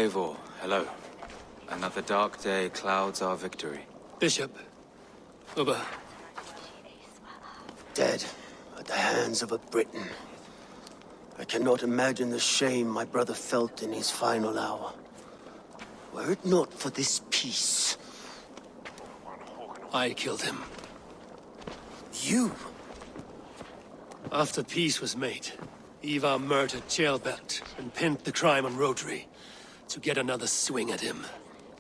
Eivor, hello. Another dark day clouds our victory. Bishop. Uber. Dead at the hands of a Briton. I cannot imagine the shame my brother felt in his final hour. Were it not for this peace... I killed him. You? After peace was made, Ivar murdered Ceolbert and pinned the crime on Rotary to get another swing at him.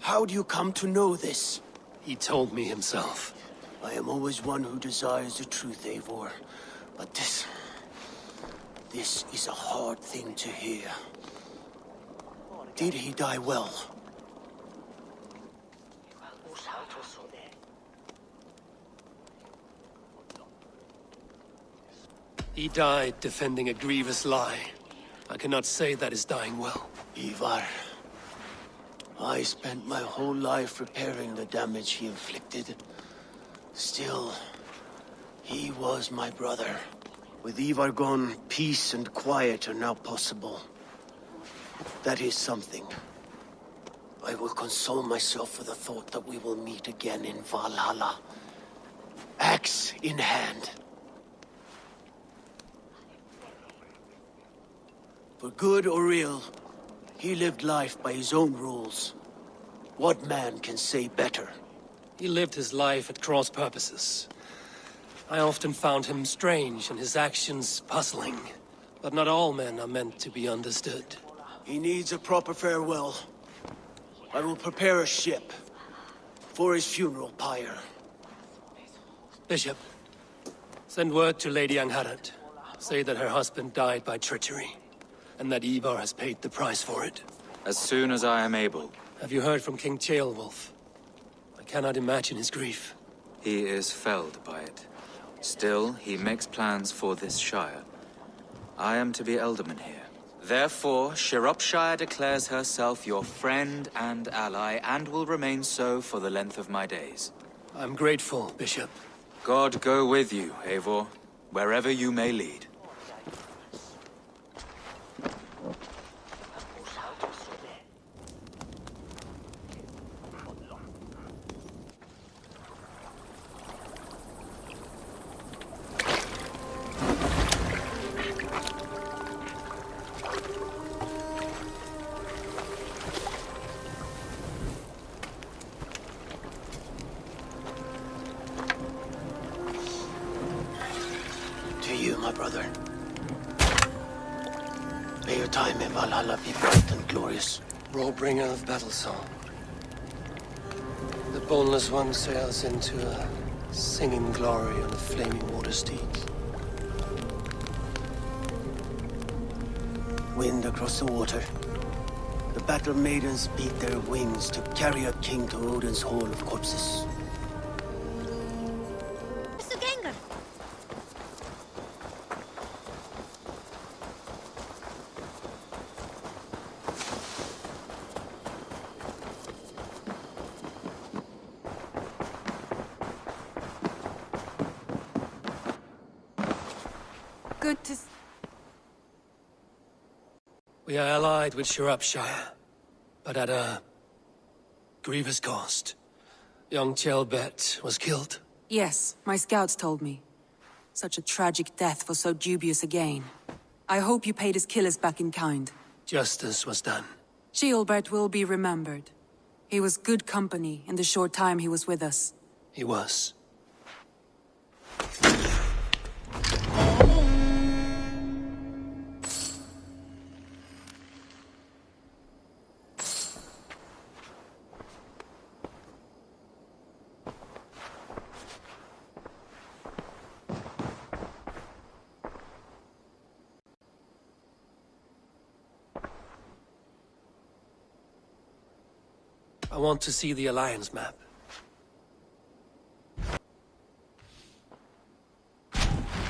How do you come to know this? He told me himself. I am always one who desires the truth, Eivor. But this is a hard thing to hear. Did he die well? He died defending a grievous lie. I cannot say that is dying well. Ivar, I spent my whole life repairing the damage he inflicted. Still, he was my brother. With Ivar gone, peace and quiet are now possible. That is something. I will console myself with the thought that we will meet again in Valhalla. Axe in hand. For good or ill, he lived life by his own rules. What man can say better? He lived his life at cross purposes. I often found him strange and his actions puzzling. But not all men are meant to be understood. He needs a proper farewell. I will prepare a ship for his funeral pyre. Bishop, send word to Lady Angharad. Say that her husband died by treachery, and that Ivar has paid the price for it. As soon as I am able. Have you heard from King Ceolwulf? I cannot imagine his grief. He is felled by it. Still, he makes plans for this shire. I am to be Elderman here. Therefore, Shropshire declares herself your friend and ally, and will remain so for the length of my days. I'm grateful, Bishop. God go with you, Eivor, wherever you may lead. To you, my brother. May your time in Valhalla be bright and glorious. Roll-bringer of battle song. The boneless one sails into a singing glory on the flaming water steeds. Wind across the water. The battle maidens beat their wings to carry a king to Odin's hall of corpses. Good to... We are allied with Shropshire, but at a grievous cost. Young Ceolbert was killed. Yes, my scouts told me. Such a tragic death for so dubious a gain. I hope you paid his killers back in kind. Justice was done. Ceolbert will be remembered. He was good company in the short time he was with us. He was. I want to see the Alliance map.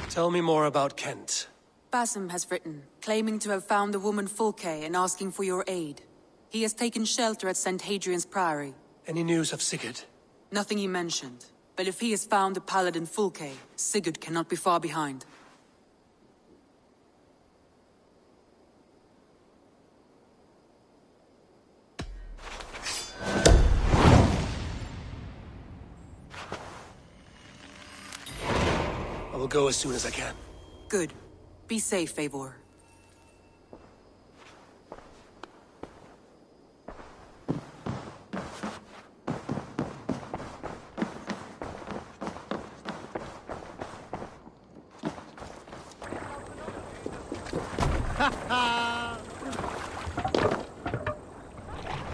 Tell me more about Kent. Basim has written, claiming to have found the woman Fulke and asking for your aid. He has taken shelter at St. Hadrian's Priory. Any news of Sigurd? Nothing he mentioned. But if he has found the paladin Fulke, Sigurd cannot be far behind. will go as soon as I can. Good. Be safe, Eivor.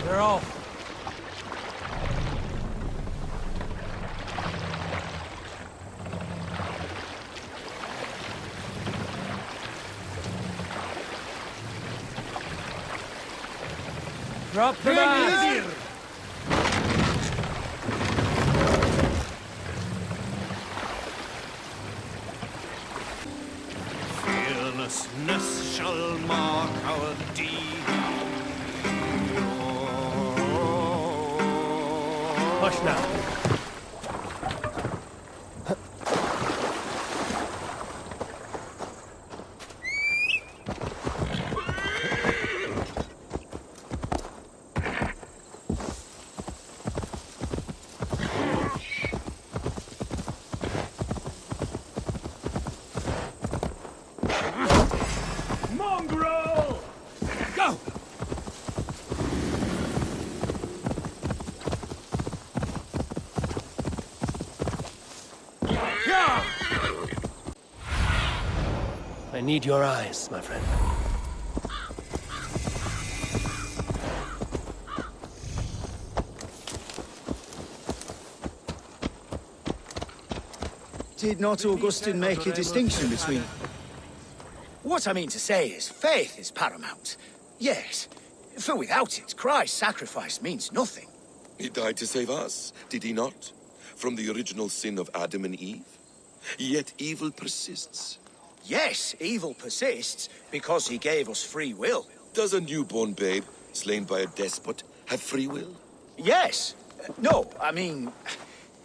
They're off. Drop the mask! Fearlessness shall mark our deed. Hush now. Mongrel! Go! I need your eyes, my friend. Did not Augustine make a distinction between... What I mean to say is, faith is paramount. Yes, for without it, Christ's sacrifice means nothing. He died to save us, did he not? From the original sin of Adam and Eve? Yet evil persists. Yes, evil persists because he gave us free will. Does a newborn babe, slain by a despot, have free will? Yes. No, I mean,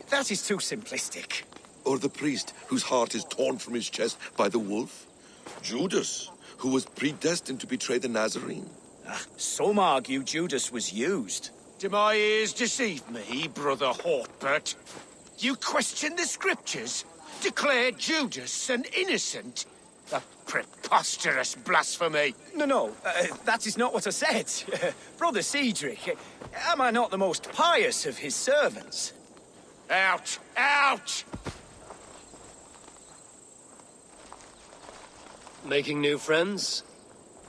that is too simplistic. Or the priest whose heart is torn from his chest by the wolf? Judas, who was predestined to betray the Nazarene? Some argue Judas was used. Do my ears deceive me, Brother Hawkbert? You question the scriptures? Declare Judas an innocent? A preposterous blasphemy! No, that is not what I said. Brother Cedric, am I not the most pious of his servants? Out! Out! Making new friends?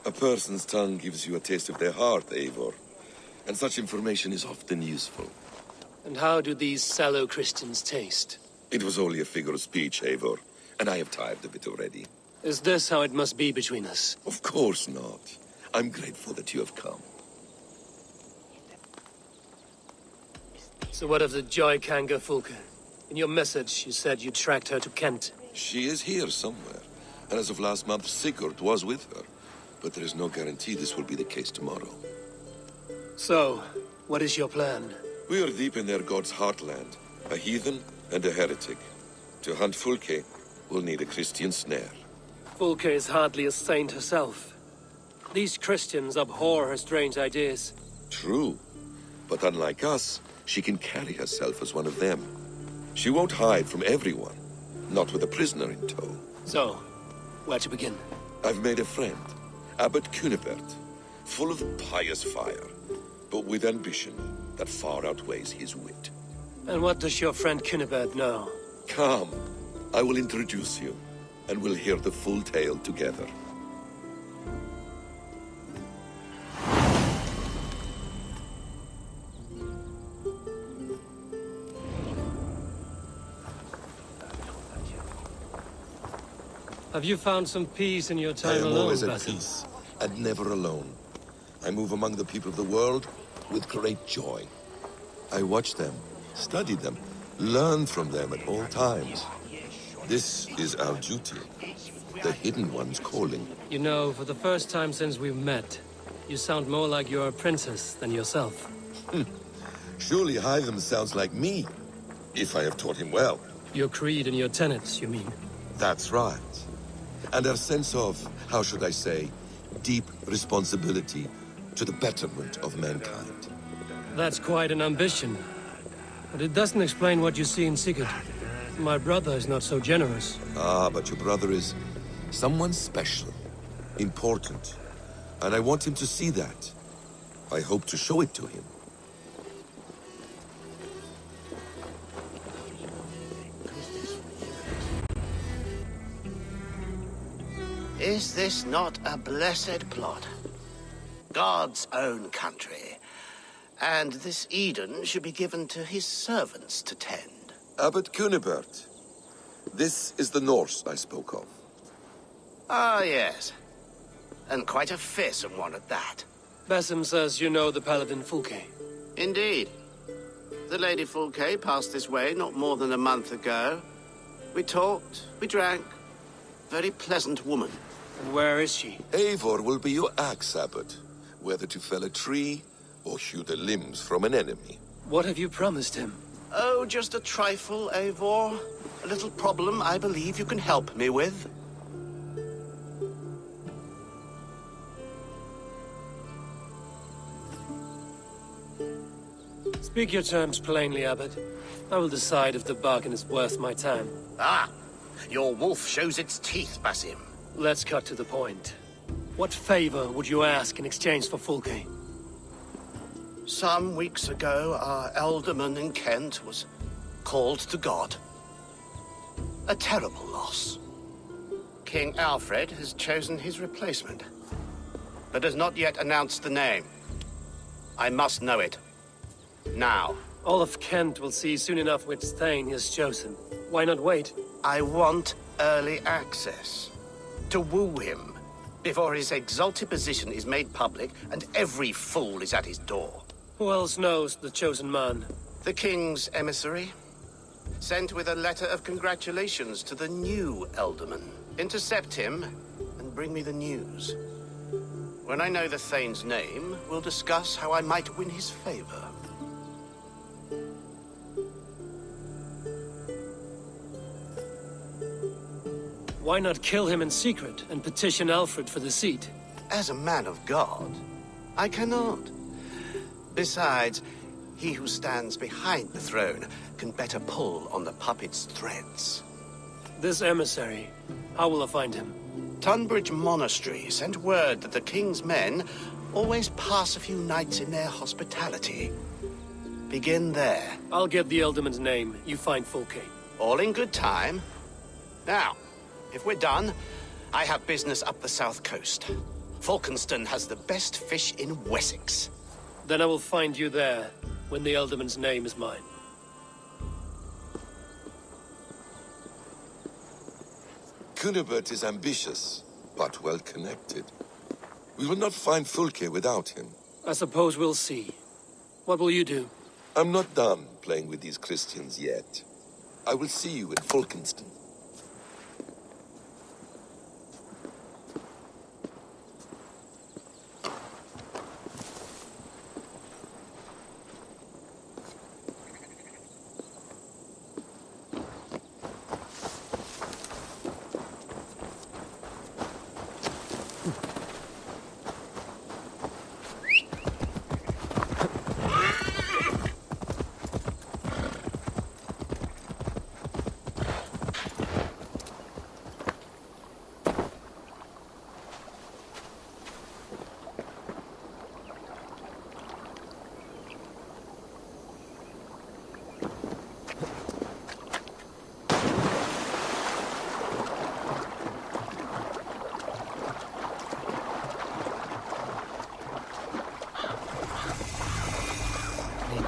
A person's tongue gives you a taste of their heart, Eivor. And such information is often useful. And how do these sallow Christians taste? It was only a figure of speech, Eivor, and I have tired of it already. Is this how it must be between us? Of course not. I'm grateful that you have come. So what of the Joy Kanga Fulke? In your message, you said you tracked her to Kent. She is here somewhere, and as of last month, Sigurd was with her. But there is no guarantee this will be the case tomorrow. So, what is your plan? We are deep in their god's heartland, a heathen and a heretic. To hunt Fulke, we'll need a Christian snare. Fulke is hardly a saint herself. These Christians abhor her strange ideas. True, but unlike us, she can carry herself as one of them. She won't hide from everyone, not with a prisoner in tow. So, where to begin? I've made a friend, Abbot Cunibert, full of pious fire, but with ambition that far outweighs his wit. And what does your friend Cunibert know? Come, I will introduce you, and we'll hear the full tale together. Have you found some peace in your I time am alone, always at Basil? peace, and never alone. I move among the people of the world with great joy. I watch them, study them, learn from them at all times. This is our duty, the Hidden One's calling. You know, for the first time since we've met, you sound more like you're a princess than yourself. Surely Hytham sounds like me, if I have taught him well. Your creed and your tenets, you mean? That's right. And our sense of, how should I say, deep responsibility to the betterment of mankind. That's quite an ambition. But it doesn't explain what you see in Sigurd. My brother is not so generous. Ah, but your brother is someone special, important, and I want him to see that. I hope to show it to him. Is this not a blessed plot? God's own country. And this Eden should be given to his servants to tend. Abbot Kunibert. This is the Norse I spoke of. Ah, yes. And quite a fearsome one at that. Basim says you know the paladin Fulke. Indeed. The Lady Fulke passed this way not more than a month ago. We talked, we drank. Very pleasant woman. And where is she? Eivor will be your axe, Abbot. Whether to fell a tree or hew the limbs from an enemy. What have you promised him? Oh, just a trifle, Eivor. A little problem I believe you can help me with. Speak your terms plainly, Abbot. I will decide if the bargain is worth my time. Ah, your wolf shows its teeth, Basim. Let's cut to the point. What favor would you ask in exchange for Fulke? Some weeks ago, our alderman in Kent was called to God. A terrible loss. King Alfred has chosen his replacement, but has not yet announced the name. I must know it. Now. All of Kent will see soon enough which Thane he has chosen. Why not wait? I want early access. To woo him, before his exalted position is made public and every fool is at his door. Who else knows the chosen man? The king's emissary, sent with a letter of congratulations to the new alderman. Intercept him and bring me the news. When I know the Thane's name, we'll discuss how I might win his favor. Why not kill him in secret and petition Alfred for the seat? As a man of God, I cannot. Besides, he who stands behind the throne can better pull on the puppet's threads. This emissary, how will I find him? Tunbridge Monastery sent word that the king's men always pass a few nights in their hospitality. Begin there. I'll get the Elderman's name. You find Fulke. All in good time. Now, if we're done, I have business up the south coast. Falkenston has the best fish in Wessex. Then I will find you there, when the Elderman's name is mine. Kunibert is ambitious, but well-connected. We will not find Fulke without him. I suppose we'll see. What will you do? I'm not done playing with these Christians yet. I will see you in Falkenston.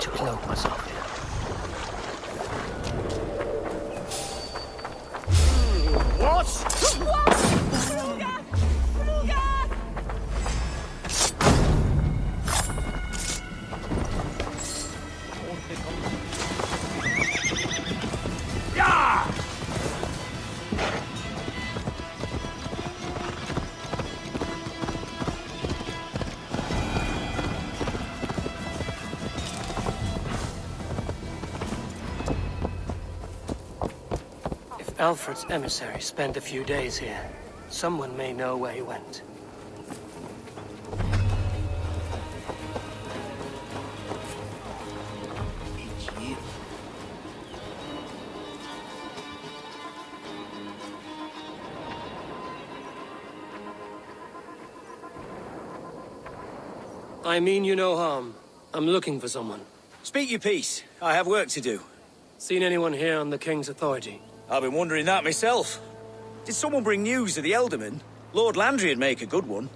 To cloak myself here. Alfred's emissary spent a few days here. Someone may know where he went. I mean you no harm. I'm looking for someone. Speak your piece. I have work to do. Seen anyone here on the King's authority? I've been wondering that myself. Did someone bring news of the Elderman? Lord Landry'd make a good one.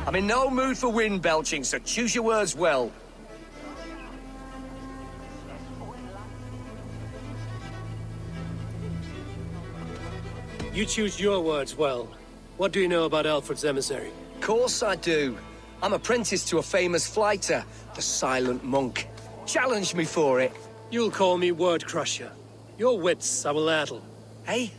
I'm in no mood for wind belching, so choose your words well. You choose your words well. What do you know about Alfred's emissary? Of course I do. I'm apprentice to a famous fighter, the Silent Monk. Challenge me for it. You'll call me Word Crusher. Your wits I will addle. Hey?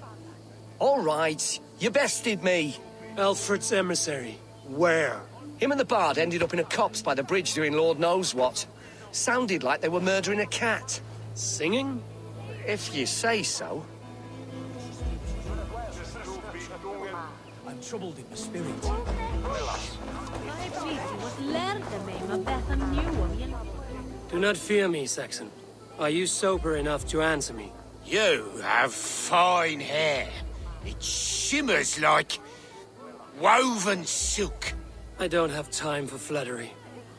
All right, you bested me. Alfred's emissary. Where? Him and the bard ended up in a copse by the bridge doing Lord knows what. Sounded like they were murdering a cat. Singing? If you say so. I'm troubled in the spirit. Do not fear me, Saxon. Are you sober enough to answer me? You have fine hair. It shimmers like woven silk. I don't have time for flattery.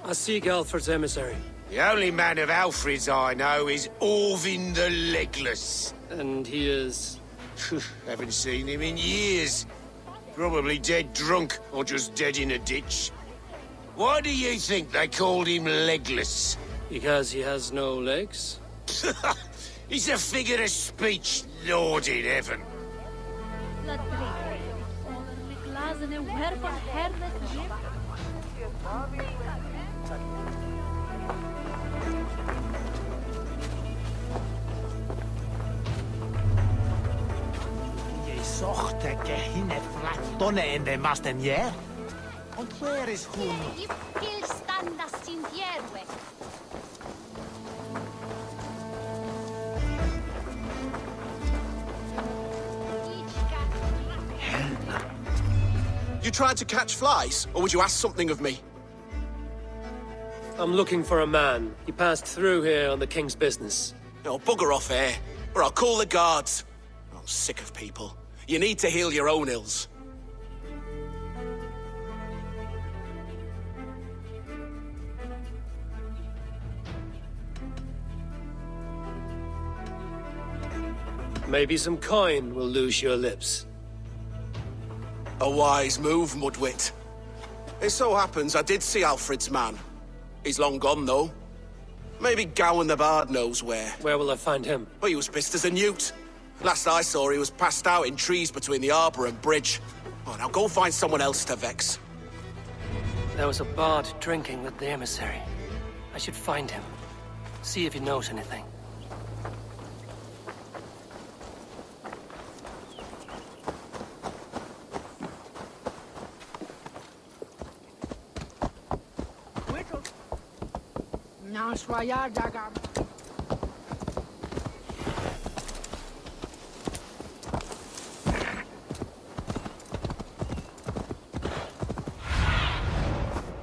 I seek Alfred's emissary. The only man of Alfred's I know is Orvin the Legless. And he is... Haven't seen him in years. Probably dead drunk, or just dead in a ditch. Why do you think they called him Legless? Because he has no legs? He's a figure of speech, Lord in heaven. Je zocht de gehinne flattonne in de mastenier? Und where is hun? You tried to catch flies, or would you ask something of me? I'm looking for a man. He passed through here on the King's business. No, bugger off here, or I'll call the guards. I'm sick of people. You need to heal your own ills. Maybe some coin will loose your lips. A wise move, Mudwit. It so happens I did see Alfred's man. He's long gone, though. Maybe Gowan the Bard knows where. Where will I find him? But he was pissed as a newt. Last I saw, he was passed out in trees between the harbour and bridge. Oh, now go find someone else to vex. There was a bard drinking with the emissary. I should find him. See if he knows anything.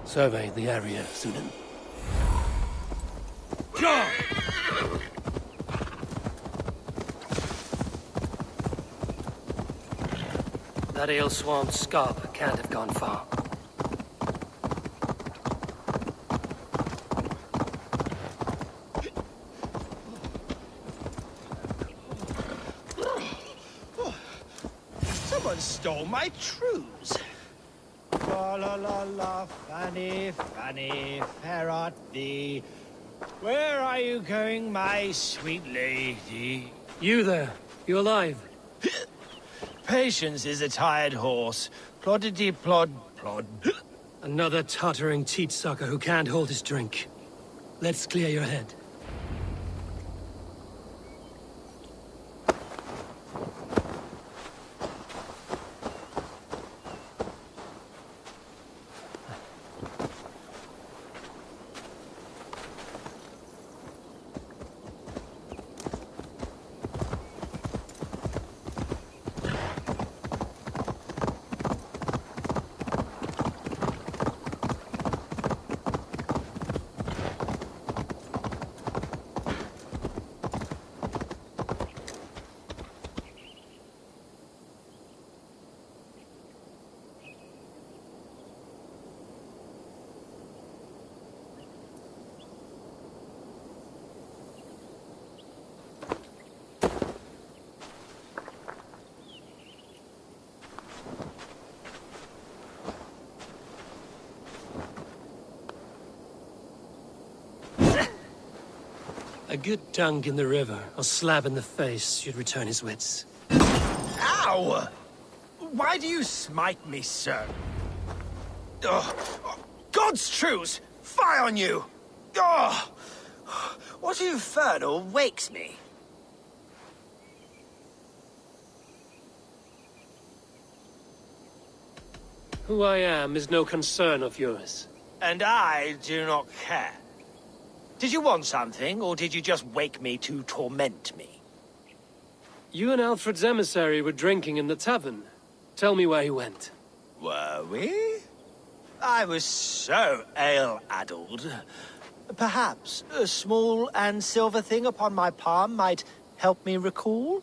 Survey the area, Sunan. That ale swamp scarp can't have gone far. Someone stole my trews. La la la la, Fanny, Fanny, fair art thee. Where are you going, my sweet lady? You there? You alive? Patience is a tired horse. Ploddity plod, plod. Another tottering teat sucker who can't hold his drink. Let's clear your head. A good dunk in the river or slap in the face should return his wits. Ow! Why do you smite me so? God's truce! Fie on you! What infernal wakes me? Who I am is no concern of yours. And I do not care. Did you want something, or did you just wake me to torment me? You and Alfred's emissary were drinking in the tavern. Tell me where he went. Were we? I was so ale-addled. Perhaps a small and silver thing upon my palm might help me recall?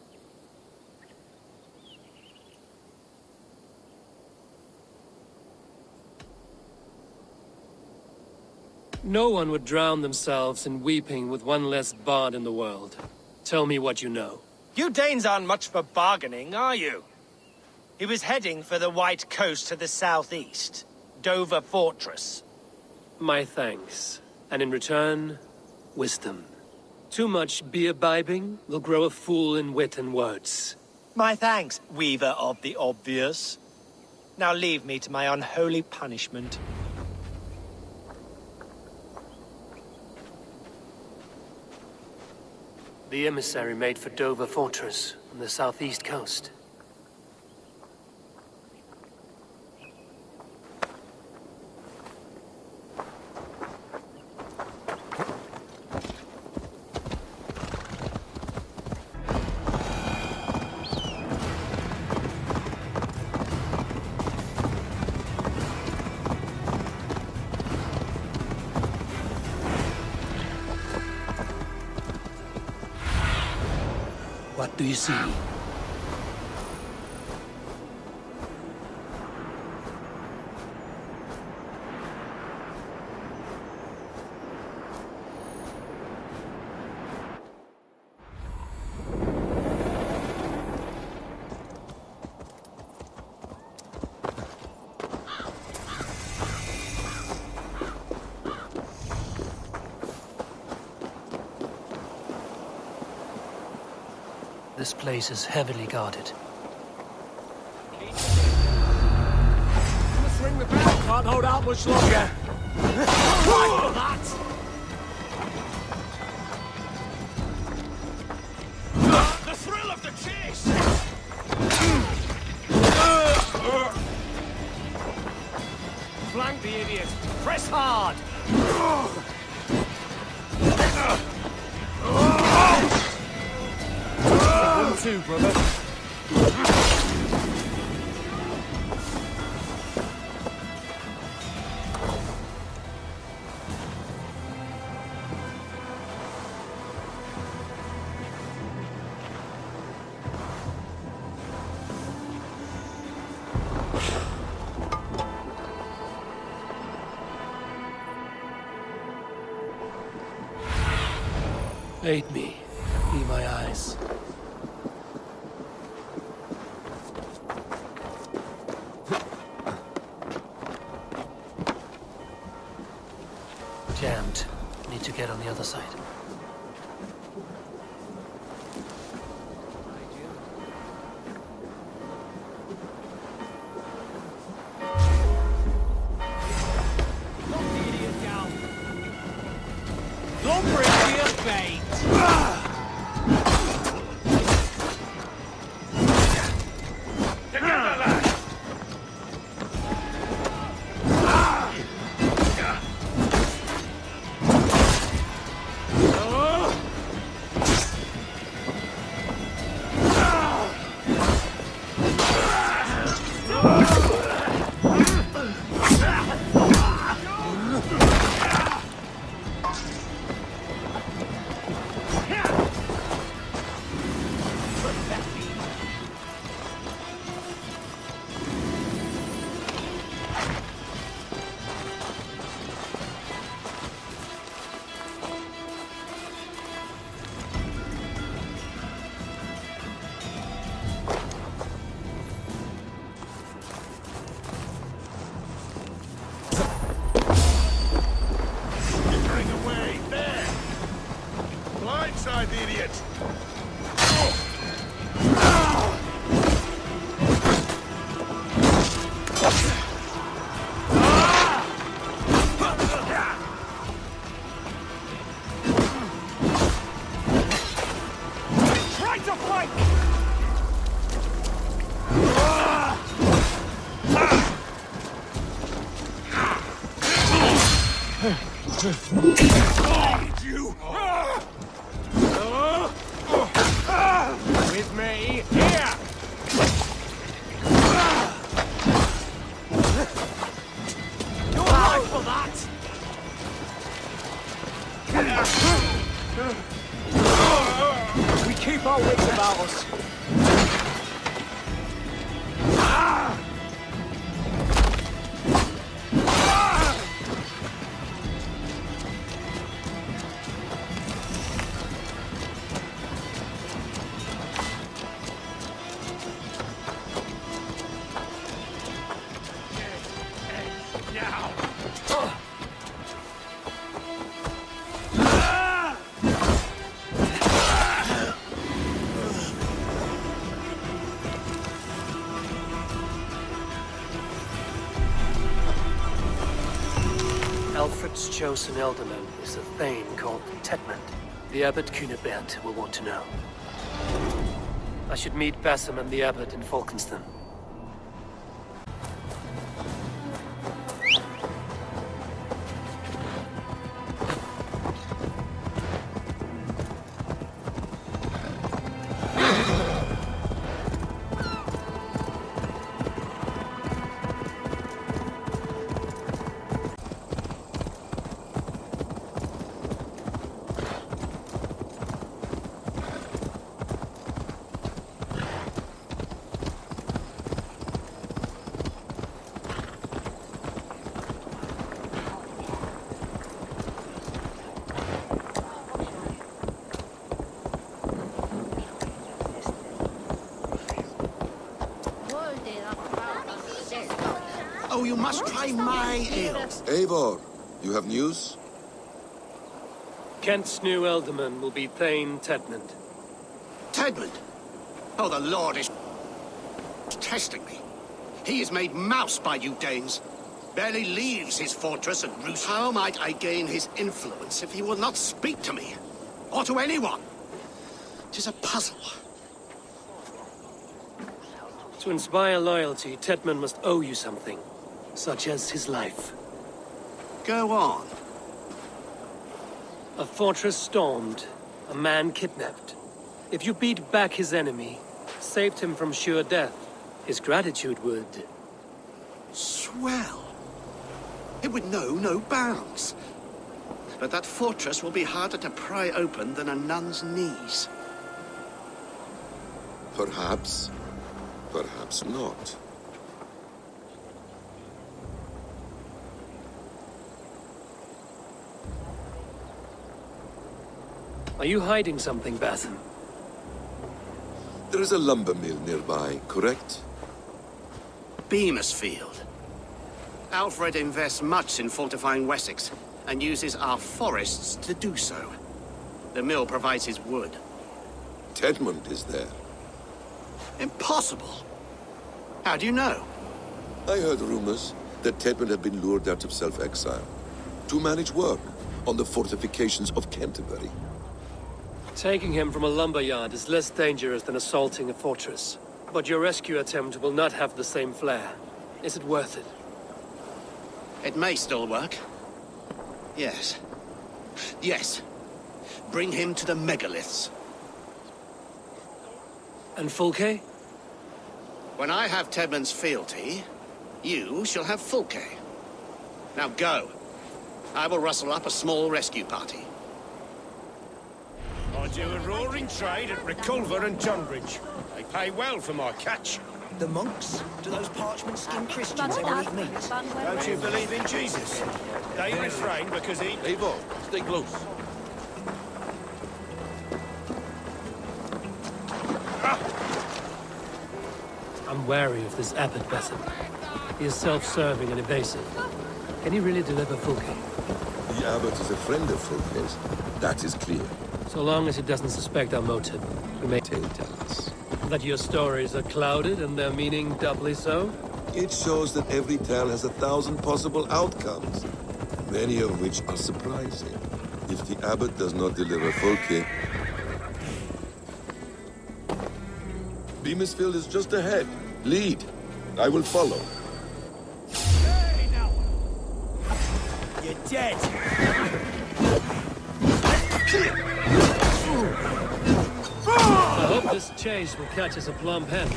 No one would drown themselves in weeping with one less bard in the world. Tell me what you know. You Danes aren't much for bargaining, are you? He was heading for the White Coast to the southeast. Dover Fortress. My thanks. And in return, wisdom. Too much beer-bibbing will grow a fool in wit and words. My thanks, weaver of the obvious. Now leave me to my unholy punishment. The emissary made for Dover Fortress on the southeast coast. What do you see? This place is heavily guarded. Let's ring the bell. Can't hold out much longer. Right for that! The thrill of the chase! Flank the idiot. Press hard. Too, brother. Aid me. Be my eyes. Jammed. Need to get on the other side. Knock the idiot down. Don't bring me a bait. Together, lad. aside, idiot! Try to flank! You! With me, here! You're alive for that! We keep our wits about us. Alfred's chosen alderman is a thane called Tedmund. The abbot Cunibert will want to know. I should meet Bassam and the abbot in Falkenston. Oh, you must try my ale. Eivor, you have news? Kent's new alderman will be Thane Tedmund. Tedmund? Oh, the Lord is testing me. He is made mouse by you Danes. Barely leaves his fortress and roost. How might I gain his influence if he will not speak to me? Or to anyone? 'Tis a puzzle. To inspire loyalty, Tedmund must owe you something, such as his life. Go on. A fortress stormed, a man kidnapped. If you beat back his enemy, saved him from sure death, his gratitude would... Swell. It would know no bounds. But that fortress will be harder to pry open than a nun's knees. Perhaps. Perhaps not. Are you hiding something, Bassam? There is a lumber mill nearby, correct? Beamersfield. Alfred invests much in fortifying Wessex, and uses our forests to do so. The mill provides his wood. Tedmund is there. Impossible! How do you know? I heard rumors that Tedmund had been lured out of self-exile to manage work on the fortifications of Canterbury. Taking him from a lumberyard is less dangerous than assaulting a fortress. But your rescue attempt will not have the same flair. Is it worth it? It may still work. Yes. Yes. Bring him to the megaliths. And Fulke? When I have Tedmund's fealty, you shall have Fulke. Now go. I will rustle up a small rescue party. I do a roaring trade at Reculver and Tonbridge. They pay well for my catch. The monks? Do those parchment-skinned Christians ever eat meat? Don't you believe in Jesus? They refrain because he... Eivor, stay close. I'm wary of this abbot, Bassam. He is self-serving and evasive. Can he really deliver Fulke? The abbot is a friend of Fulke's. That is clear. So long as he doesn't suspect our motive, we may Tell us. that your stories are clouded and their meaning doubly so. It shows that every tale has 1,000 possible outcomes, many of which are surprising. If the abbot does not deliver Folke, Beamisfield is just ahead. Lead. I will follow. Hey, now! You're dead! I hope this chase will catch us a plump hen.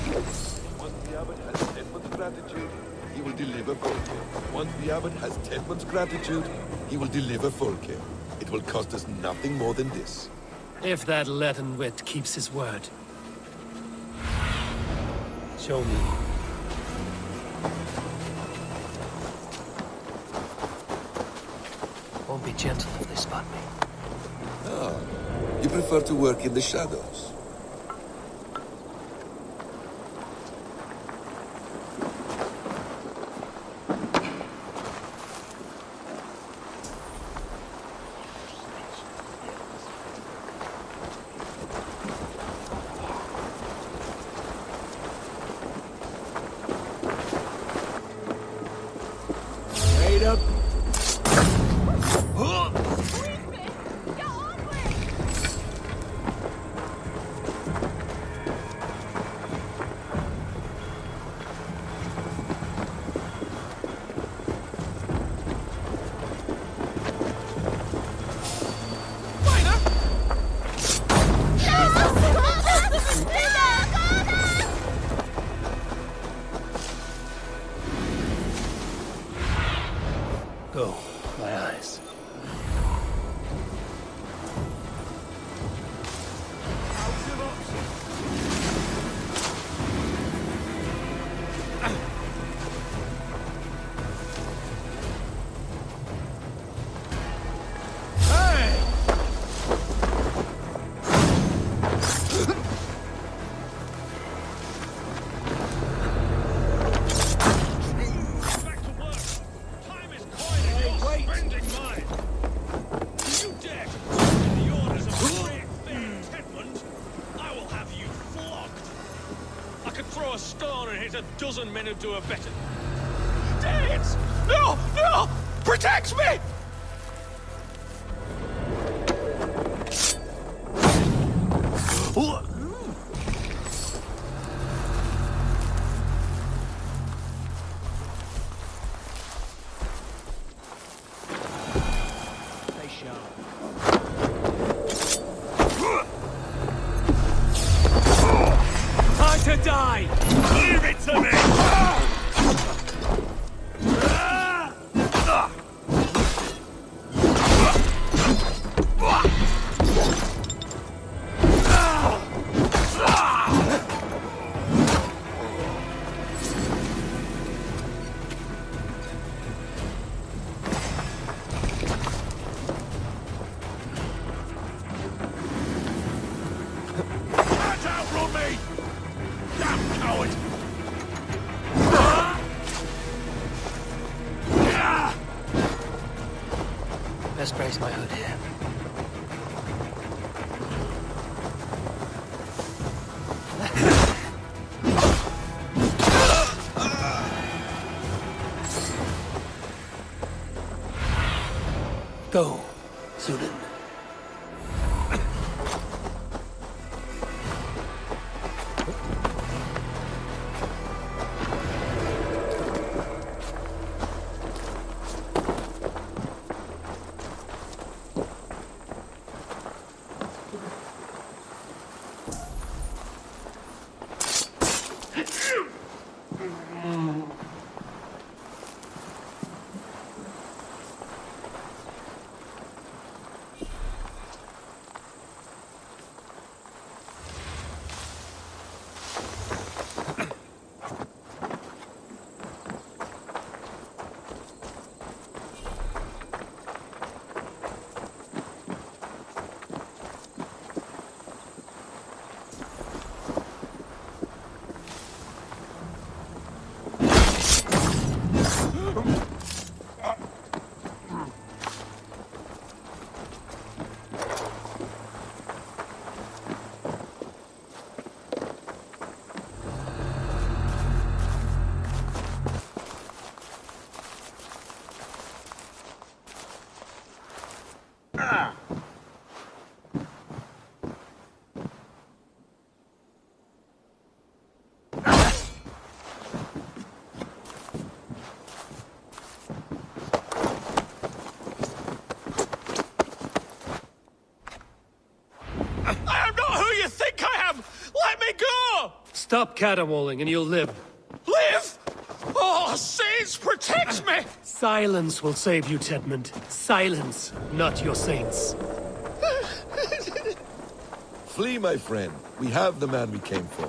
Once the abbot has 10 months gratitude, he will deliver Folke. Once the abbot has 10 months gratitude, he will deliver Folke. It will cost us nothing more than this. If that Latin wit keeps his word. Show me. Won't be gentle if they spot me. Ah, you prefer to work in the shadows. Go, my eyes. Dozen men who do a better. Dance! No! No! Protect me! Stay sharp. Time to die! Leave it to me! Can't outrun me! Damn coward! Best brace my hood here. Go, Sudan. Stop caterwauling and you'll live. Live? Oh, saints, protect me! Silence will save you, Tedmund. Silence, not your saints. Flee, my friend. We have the man we came for.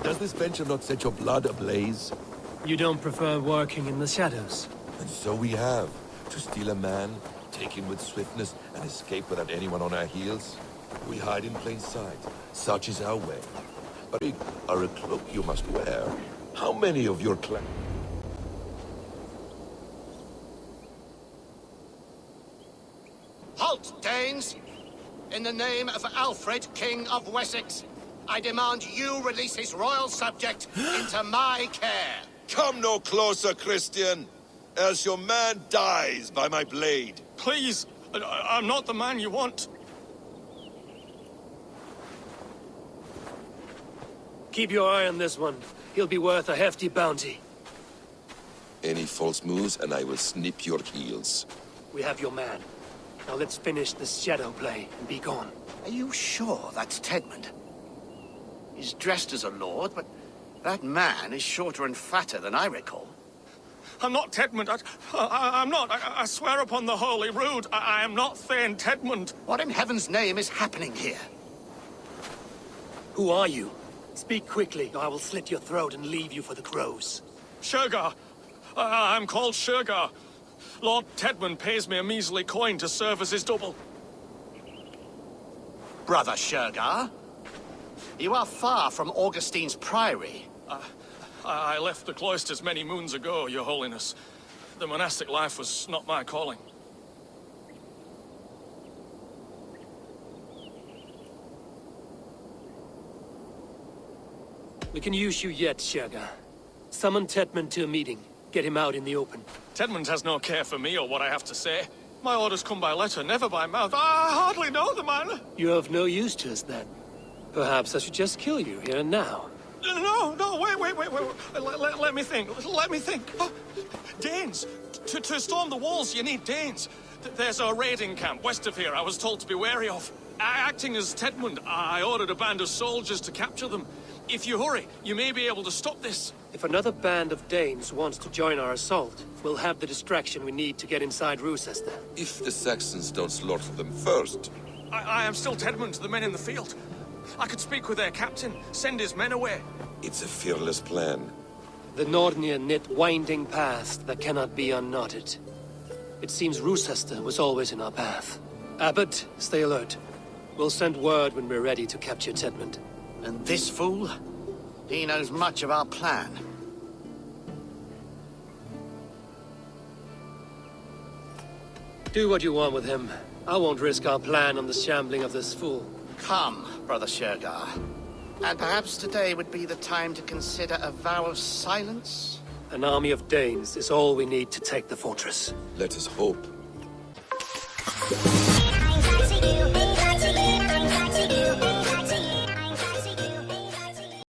Does this venture not set your blood ablaze? You don't prefer working in the shadows? And so we have. To steal a man, take him with swiftness, and escape without anyone on our heels? We hide in plain sight. Such is our way. But big are a cloak you must wear. How many of your clan... Halt, Danes! In the name of Alfred, King of Wessex, I demand you release his royal subject into my care. Come no closer, Christian, else your man dies by my blade. Please, I'm not the man you want. Keep your eye on this one. He'll be worth a hefty bounty. Any false moves and I will snip your heels. We have your man. Now let's finish this shadow play and be gone. Are you sure that's Tedmund? He's dressed as a lord, but that man is shorter and fatter than I recall. I'm not Tedmund. I'm not. I swear upon the Holy Rood, I am not Thane Tedmund. What in heaven's name is happening here? Who are you? Speak quickly, or I will slit your throat and leave you for the crows. Shergar. I'm called Shergar. Lord Tedmund pays me a measly coin to serve as his double. Brother Shergar? You are far from Augustine's priory. I left the cloisters many moons ago, Your Holiness. The monastic life was not my calling. We can use you yet, Shergar. Summon Tedmund to a meeting. Get him out in the open. Tedmund has no care for me or what I have to say. My orders come by letter, never by mouth. I hardly know the man. You're of no use to us, then. Perhaps I should just kill you here and now. No, wait. Let me think. Oh, Danes. To storm the walls, you need Danes. There's a raiding camp west of here I was told to be wary of. Acting as Tedmund, I ordered a band of soldiers to capture them. If you hurry, you may be able to stop this. If another band of Danes wants to join our assault, we'll have the distraction we need to get inside Rochester. If the Saxons don't slaughter them first. I am still Tedmund to the men in the field. I could speak with their captain, send his men away. It's a fearless plan. The Nordnir knit winding paths that cannot be unknotted. It seems Rochester was always in our path. Abbot, stay alert. We'll send word when we're ready to capture Tedmund. And this fool? He knows much of our plan. Do what you want with him. I won't risk our plan on the shambling of this fool. Come, Brother Shergar. And perhaps today would be the time to consider a vow of silence? An army of Danes is all we need to take the fortress. Let us hope. I see you.